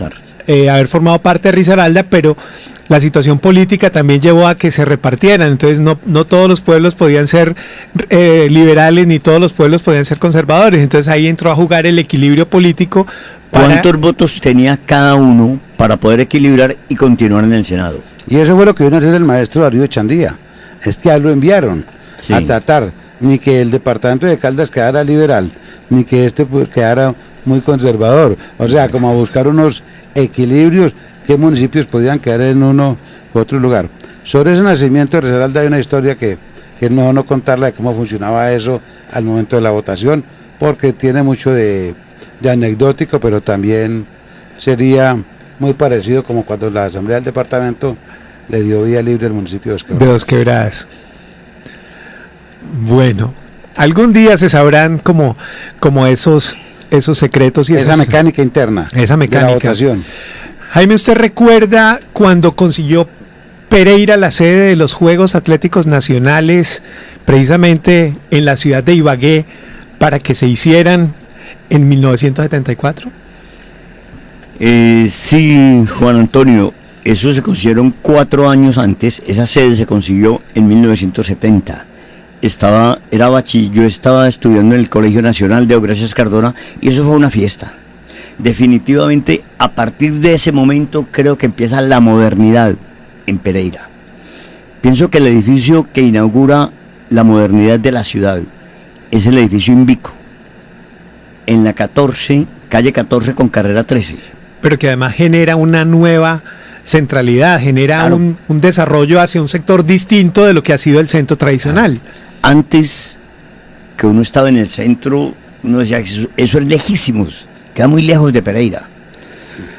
haber formado parte de Risaralda, pero la situación política también llevó a que se repartieran. Entonces no todos los pueblos podían ser liberales, ni todos los pueblos podían ser conservadores. Entonces ahí entró a jugar el equilibrio político. ¿Cuántos votos tenía cada uno para poder equilibrar y continuar en el Senado? Y eso fue lo que vino a hacer el maestro Darío Chandía. Es que a él lo enviaron a tratar ni que el departamento de Caldas quedara liberal, ni que este quedara muy conservador. O sea, como a buscar unos equilibrios, qué municipios podían quedar en uno u otro lugar. Sobre ese nacimiento de Risaralda hay una historia que no contarla de cómo funcionaba eso al momento de la votación, porque tiene mucho de anecdótico, pero también sería muy parecido como cuando la Asamblea del Departamento le dio vía libre al municipio de Dos Quebradas. Bueno, algún día se sabrán como esos secretos y esa mecánica interna, esa mecánica de la votación. Jaime, ¿usted recuerda cuando consiguió Pereira la sede de los Juegos Atléticos Nacionales, precisamente en la ciudad de Ibagué, para que se hicieran en 1974? Sí, Juan Antonio, eso se consiguieron 4 años antes. Esa sede se consiguió en 1970. Yo estaba estudiando en el Colegio Nacional de Euracias Cardona, y eso fue una fiesta. Definitivamente, a partir de ese momento creo que empieza la modernidad en Pereira. Pienso que el edificio que inaugura la modernidad de la ciudad es el edificio Invico, en la calle 14 con carrera 13. Pero que además genera una nueva centralidad, genera claro, un desarrollo hacia un sector distinto de lo que ha sido el centro tradicional. Antes que uno estaba en el centro, uno decía que eso es lejísimos, queda muy lejos de Pereira.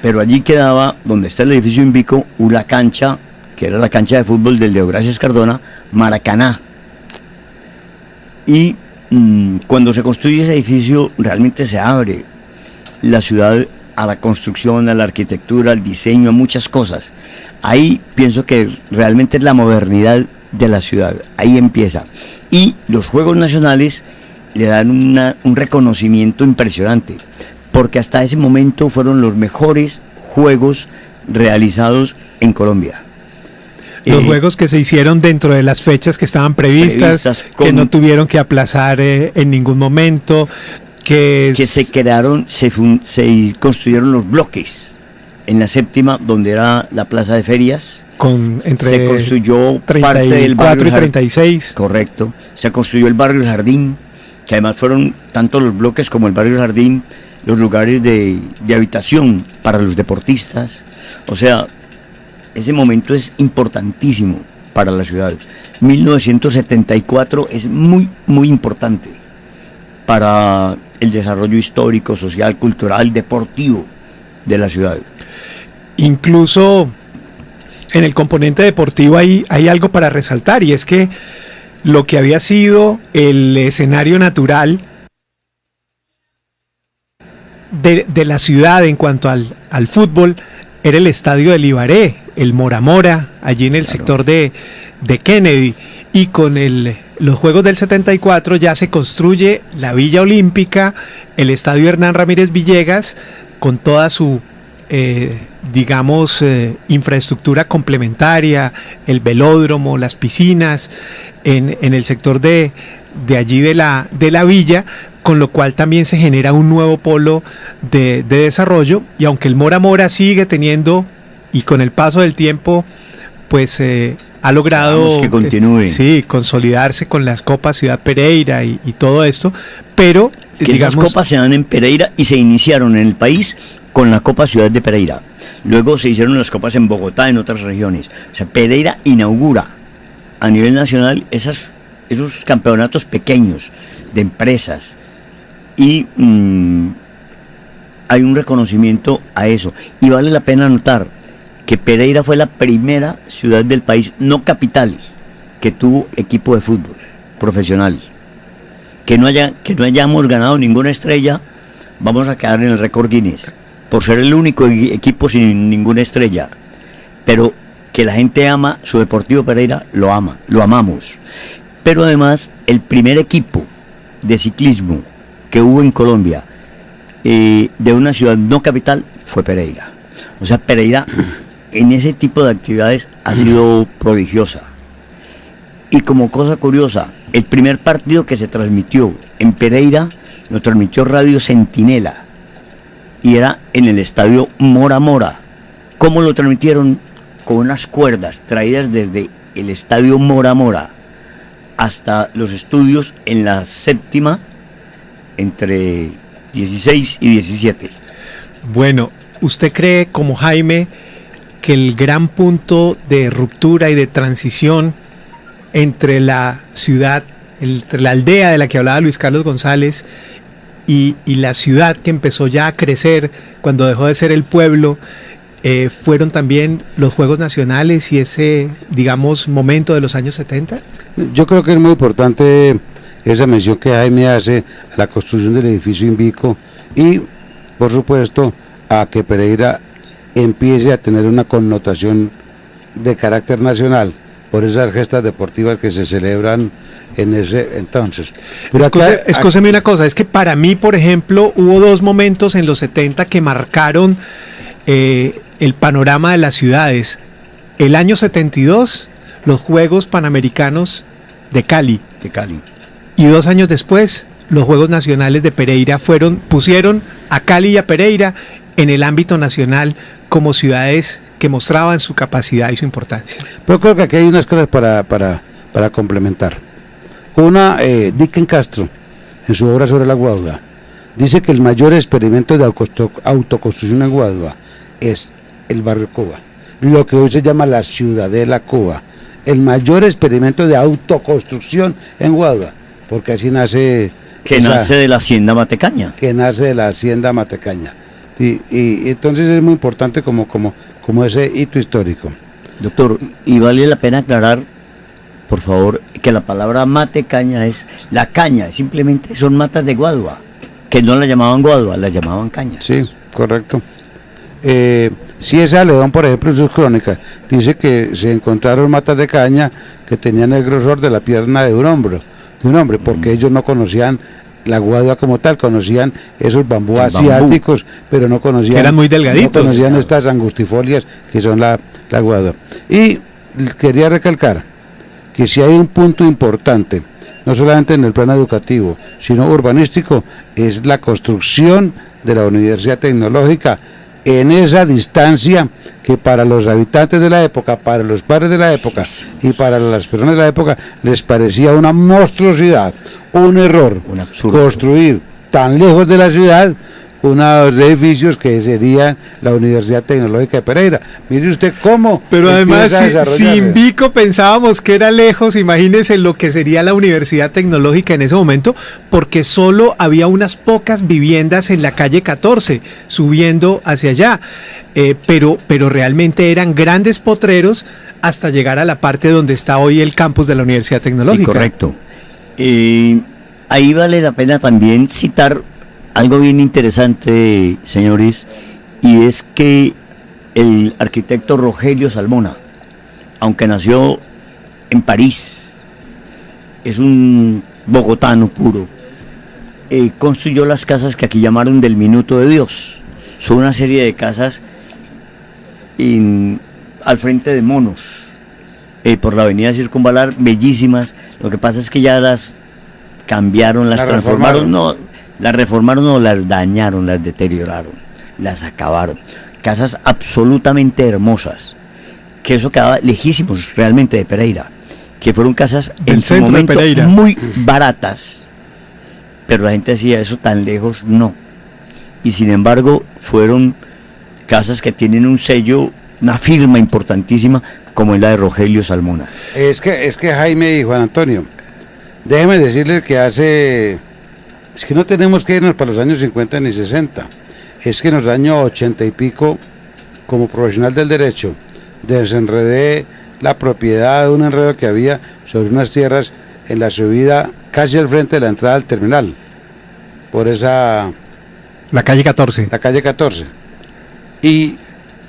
Pero allí quedaba, donde está el edificio Invico, una cancha, que era la cancha de fútbol del Deogracias Cardona, Maracaná. Y cuando se construye ese edificio, realmente se abre la ciudad a la construcción, a la arquitectura, al diseño, a muchas cosas. Ahí pienso que realmente es la modernidad de la ciudad, ahí empieza. Y los Juegos Nacionales le dan un reconocimiento impresionante, porque hasta ese momento fueron los mejores Juegos realizados en Colombia. Los juegos que se hicieron dentro de las fechas que estaban previstas que no tuvieron que aplazar en ningún momento, que se crearon, se construyeron los bloques en la séptima, donde era la plaza de ferias. Se construyó parte del barrio 34 y 36. Correcto. Se construyó el barrio El Jardín, que además fueron tanto los bloques como el barrio El Jardín los lugares de habitación para los deportistas. O sea, ese momento es importantísimo para la ciudad. 1974 es muy, muy importante para el desarrollo histórico, social, cultural, deportivo de la ciudad. Incluso en el componente deportivo hay algo para resaltar, y es que lo que había sido el escenario natural de la ciudad en cuanto al fútbol era el estadio del Ibaré, el Mora Mora, allí en el sector de Kennedy, y con los Juegos del 74 ya se construye la Villa Olímpica, el estadio Hernán Ramírez Villegas, con toda su digamos, infraestructura complementaria, el velódromo, las piscinas, en el sector de allí de la villa, con lo cual también se genera un nuevo polo de desarrollo, y aunque el Mora Mora sigue teniendo, y con el paso del tiempo, pues ha logrado que continúe. Sí, consolidarse con las Copas Ciudad Pereira y todo esto, pero que digamos, esas copas se dan en Pereira y se iniciaron en el país con la Copa Ciudad de Pereira. Luego se hicieron las copas en Bogotá, en otras regiones. O sea, Pereira inaugura a nivel nacional esos campeonatos pequeños de empresas, y hay un reconocimiento a eso. Y vale la pena notar que Pereira fue la primera ciudad del país, no capital, que tuvo equipo de fútbol profesional. Que no hayamos ganado ninguna estrella, vamos a quedar en el récord Guinness, por ser el único equipo sin ninguna estrella. Pero que la gente ama su Deportivo Pereira, lo amamos. Pero además, el primer equipo de ciclismo que hubo en Colombia, de una ciudad no capital, fue Pereira. O sea, Pereira en ese tipo de actividades ha sido prodigiosa. Y como cosa curiosa, el primer partido que se transmitió en Pereira lo transmitió Radio Centinela, y era en el estadio Mora Mora. ¿Cómo lo transmitieron? Con unas cuerdas traídas desde el estadio Mora Mora hasta los estudios en la séptima, entre 16 y 17. Bueno, ¿usted cree, como Jaime, que el gran punto de ruptura y de transición entre la ciudad, entre la aldea de la que hablaba Luis Carlos González y la ciudad que empezó ya a crecer cuando dejó de ser el pueblo, fueron también los Juegos Nacionales y ese, digamos, momento de los años 70? Yo creo que es muy importante esa mención que Jaime hace a la construcción del edificio Invico, y por supuesto a que Pereira empiece a tener una connotación de carácter nacional por esas gestas deportivas que se celebran en ese entonces. Pero escúcheme una cosa, es que para mí, por ejemplo, hubo dos momentos en los 70 que marcaron el panorama de las ciudades. El año 72, los Juegos Panamericanos de Cali. Y 2 años después, los Juegos Nacionales de Pereira pusieron a Cali y a Pereira en el ámbito nacional como ciudades que mostraban su capacidad y su importancia. Pero creo que aquí hay unas cosas para complementar. Una, Dicken Castro, en su obra sobre la Guadua, dice que el mayor experimento de autoconstrucción en Guadua es el barrio Cuba, lo que hoy se llama la Ciudadela Cuba. El mayor experimento de autoconstrucción en Guadua, porque así nace... nace de la Hacienda Matecaña. Que nace de la Hacienda Matecaña. Y entonces es muy importante como ese hito histórico. Doctor, y vale la pena aclarar, por favor, que la palabra matecaña es la caña, simplemente son matas de Guadua, que no la llamaban Guadua, la llamaban caña. Sí, correcto. Ciesa León, por ejemplo, en sus crónicas, dice que se encontraron matas de caña que tenían el grosor de la pierna de un hombre, porque ellos no conocían la Guadua como tal, conocían esos bambú asiáticos, pero no conocían, que eran muy delgaditos, no conocían estas angustifolias que son la Guadua. Y quería recalcar que si hay un punto importante, no solamente en el plano educativo, sino urbanístico, es la construcción de la Universidad Tecnológica en esa distancia que para los habitantes de la época, para los padres de la época y para las personas de la época les parecía una monstruosidad, un error, un absurdo, construir tan lejos de la ciudad unos edificios que serían la Universidad Tecnológica de Pereira. Mire usted cómo. Pero además, si Invico pensábamos que era lejos, imagínense lo que sería la Universidad Tecnológica en ese momento, porque solo había unas pocas viviendas en la calle 14, subiendo hacia allá, pero realmente eran grandes potreros hasta llegar a la parte donde está hoy el campus de la Universidad Tecnológica. Sí, correcto. Ahí vale la pena también citar algo bien interesante, señores, y es que el arquitecto Rogelio Salmona, aunque nació en París, es un bogotano puro, construyó las casas que aquí llamaron del Minuto de Dios. Son una serie de casas al frente de Monos, por la avenida Circunvalar, bellísimas. Lo que pasa es que ya las cambiaron, las transformaron, las reformaron o las dañaron, las deterioraron, las acabaron. Casas absolutamente hermosas, que eso quedaba lejísimos realmente de Pereira, que fueron casas en su momento muy baratas, pero la gente decía, eso tan lejos no, y sin embargo fueron casas que tienen un sello, una firma importantísima, como es la de Rogelio Salmona. Es que Jaime y Juan Antonio, déjeme decirles que es que no tenemos que irnos para los años 50 ni 60, es que en los años 80 y pico, como profesional del derecho, desenredé la propiedad de un enredo que había sobre unas tierras en la subida casi al frente de la entrada al terminal, por esa... La calle 14. La calle 14. Y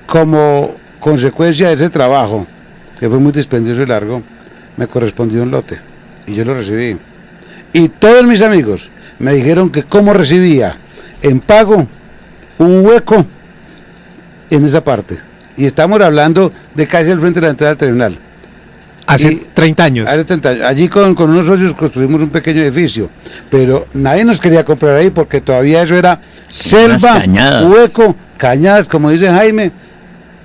como consecuencia de ese trabajo, que fue muy dispendioso y largo, me correspondió un lote, y yo lo recibí. Y todos mis amigos me dijeron que cómo recibía en pago un hueco en esa parte. Y estamos hablando de casi al frente de la entrada del terminal. Hace 30 años. Hace 30 años. Allí con unos socios construimos un pequeño edificio, pero nadie nos quería comprar ahí porque todavía eso era selva, hueco, cañadas, como dice Jaime.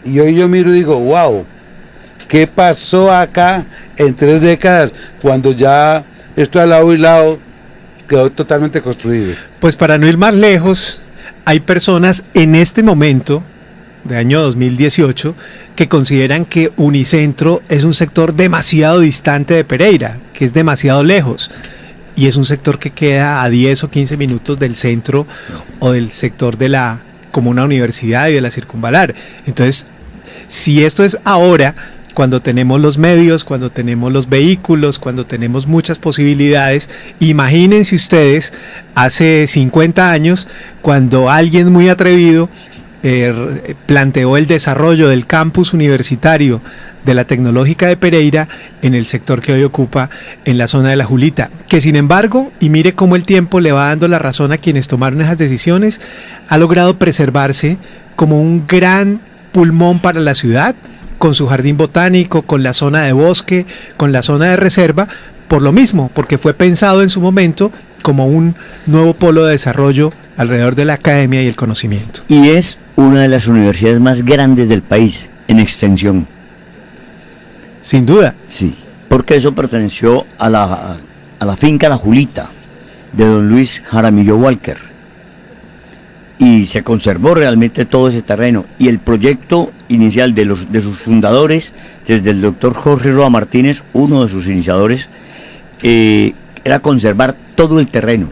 Y hoy yo miro y digo, wow, ¿qué pasó acá en 3 décadas cuando ya esto al lado y lado quedó totalmente construido? Pues para no ir más lejos, hay personas en este momento, de año 2018, que consideran que Unicentro es un sector demasiado distante de Pereira, que es demasiado lejos, y es un sector que queda a 10 o 15 minutos del centro o del sector de la Comuna Universidad y de la Circunvalar. Entonces, si esto es ahora, cuando tenemos los medios, cuando tenemos los vehículos, cuando tenemos muchas posibilidades, imagínense ustedes hace 50 años, cuando alguien muy atrevido planteó el desarrollo del campus universitario de la Tecnológica de Pereira en el sector que hoy ocupa en la zona de la Julita, que sin embargo, y mire cómo el tiempo le va dando la razón a quienes tomaron esas decisiones, ha logrado preservarse como un gran pulmón para la ciudad, con su jardín botánico, con la zona de bosque, con la zona de reserva, por lo mismo, porque fue pensado en su momento como un nuevo polo de desarrollo alrededor de la academia y el conocimiento. Y es una de las universidades más grandes del país en extensión. Sin duda. Sí, porque eso perteneció a la finca La Julita, de don Luis Jaramillo Walker. Y se conservó realmente todo ese terreno. Y el proyecto inicial de sus fundadores, desde el doctor Jorge Roa Martínez, uno de sus iniciadores, era conservar todo el terreno.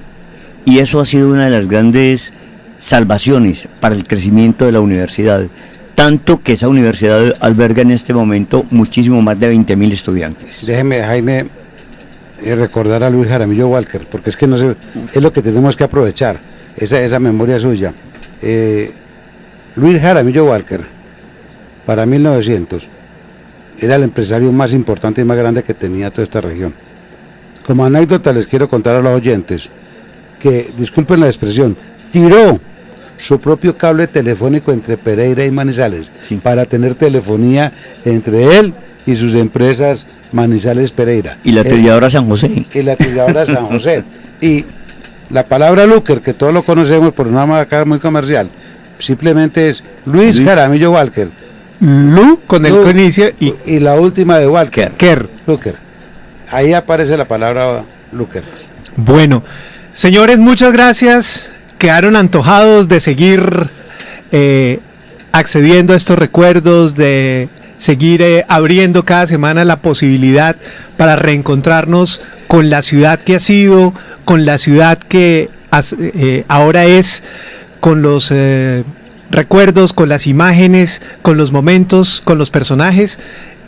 Y eso ha sido una de las grandes salvaciones para el crecimiento de la universidad. Tanto que esa universidad alberga en este momento muchísimo más de 20.000 estudiantes. Déjeme, Jaime, recordar a Luis Jaramillo Walker, porque es que no sé, es lo que tenemos que aprovechar, esa memoria suya. Luis Jaramillo Walker, para 1900, era el empresario más importante y más grande que tenía toda esta región. Como anécdota les quiero contar a los oyentes que, disculpen la expresión, tiró su propio cable telefónico entre Pereira y Manizales, sí, para tener telefonía entre él y sus empresas Manizales Pereira. Y la trilladora San José. Y la trilladora San José. Y la palabra Luker, que todos lo conocemos por una marca muy comercial, simplemente es Luis Jaramillo Walker. Lu con el inicio y la última de Walker. Luker. Ahí aparece la palabra Luker. Bueno, señores, muchas gracias. Quedaron antojados de seguir accediendo a estos recuerdos, de seguir abriendo cada semana la posibilidad para reencontrarnos con la ciudad que ha sido, con la ciudad que ahora es, con los recuerdos, con las imágenes, con los momentos, con los personajes.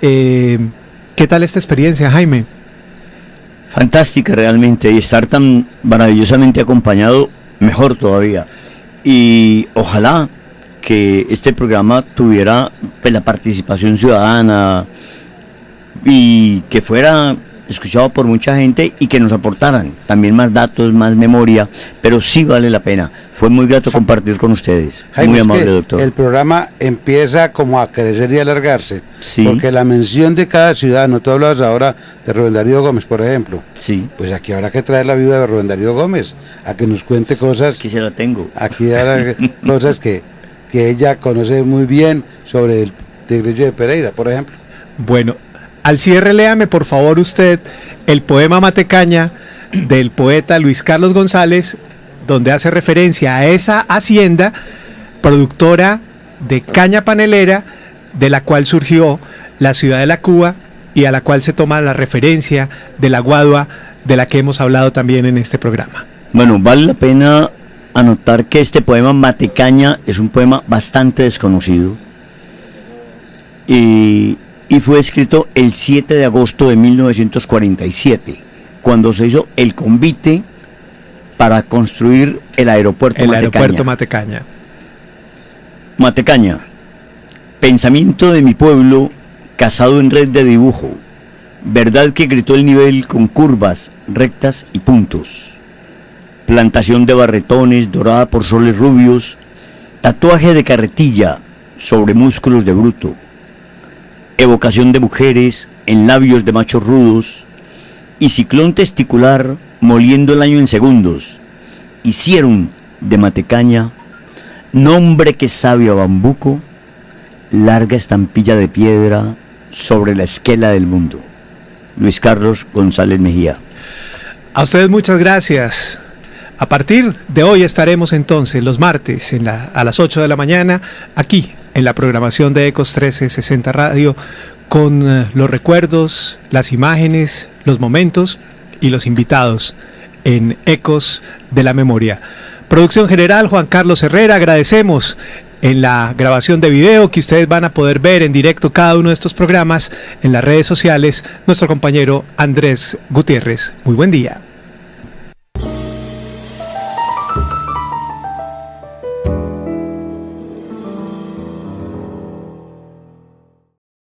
¿Qué tal esta experiencia, Jaime? Fantástica realmente, y estar tan maravillosamente acompañado, mejor todavía. Y ojalá que este programa tuviera pues, la participación ciudadana y que fuera escuchado por mucha gente y que nos aportaran también más datos, más memoria, pero sí vale la pena, Fue muy grato compartir con ustedes. Jaime, muy es amable, que doctor. el programa empieza como a crecer y alargarse, Sí. porque la mención de cada ciudadano, tú hablabas ahora de Rubén Darío Gómez, por ejemplo, Sí, pues aquí habrá que traer la viuda de Rubén Darío Gómez, a que nos cuente cosas, aquí se la tengo. aquí habrá cosas que ella conoce muy bien sobre el Tigrillo de Pereira, por ejemplo. Bueno, al cierre léame por favor usted el poema Matecaña del poeta Luis Carlos González, donde hace referencia a esa hacienda productora de caña panelera, de la cual surgió la ciudad de la Cuba y a la cual se toma la referencia de la guadua de la que hemos hablado también en este programa. Bueno, vale la pena anotar que este poema Matecaña es un poema bastante desconocido y fue escrito el 7 de agosto de 1947, cuando se hizo el convite para construir el aeropuerto El Matecaña. aeropuerto Matecaña. Matecaña, pensamiento de mi pueblo, casado en red de dibujo, verdad que gritó el nivel con curvas, rectas y puntos, plantación de barretones dorada por soles rubios, tatuaje de carretilla sobre músculos de bruto, evocación de mujeres en labios de machos rudos y ciclón testicular moliendo el año en segundos, hicieron de Matecaña nombre que sabe a bambuco, larga estampilla de piedra sobre la esquela del mundo. Luis Carlos González Mejía. A ustedes muchas gracias. A partir de hoy estaremos entonces los martes a las 8 de la mañana aquí en la programación de Ecos 1360 Radio con los recuerdos, las imágenes, los momentos y los invitados en Ecos de la Memoria. Producción general Juan Carlos Herrera, agradecemos en la grabación de video que ustedes van a poder ver en directo cada uno de estos programas en las redes sociales, nuestro compañero Andrés Gutiérrez. Muy buen día.